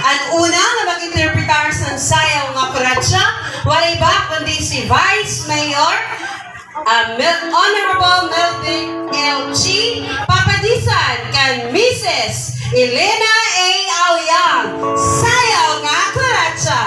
Ang una nga mag-interpretar sa sayaw nga kuratsa, wala iba kundi si Vice Mayor Honorable Melvin L. G. Papadisan kan Mrs. Elena A. Aoyang, sayaw nga kuratsa.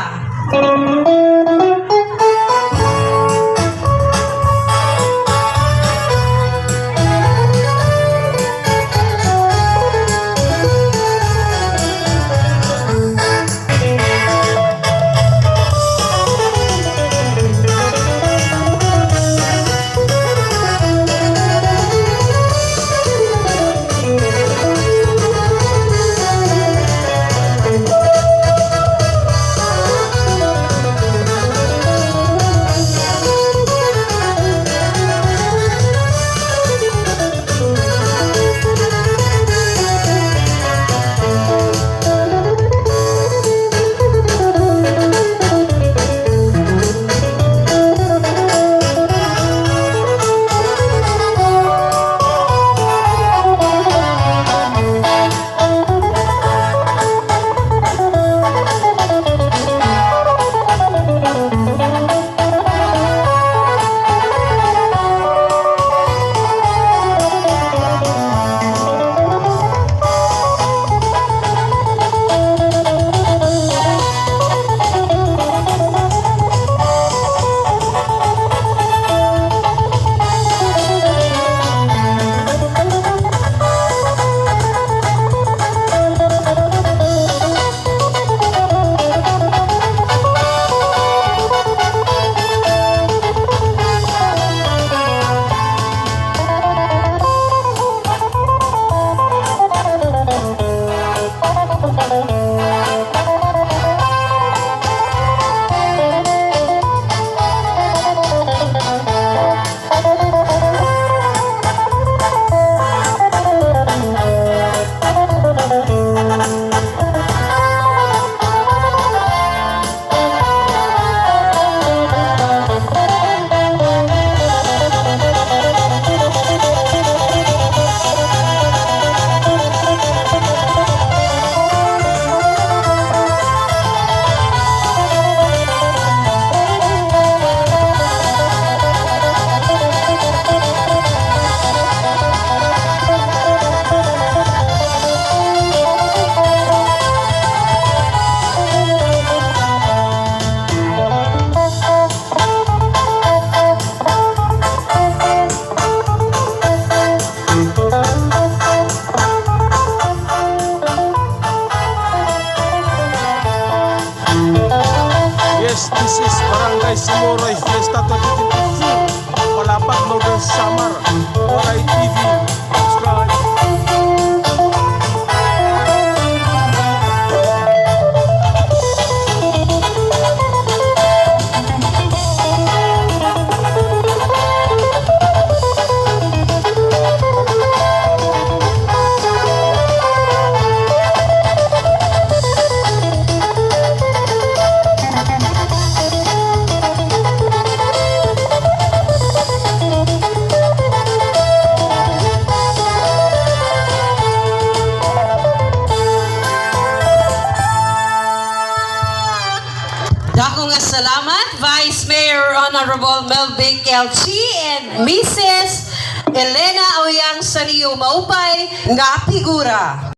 Yes, this is Barangay Simoray Fiesta 2024, Palapag, Northern Samar, Waray TV. Subscribe. Dako nga salamat, Vice Mayor Honorable Melvic L.G. and Mrs. Elena Aoyang Saliyo Maupay nga figura.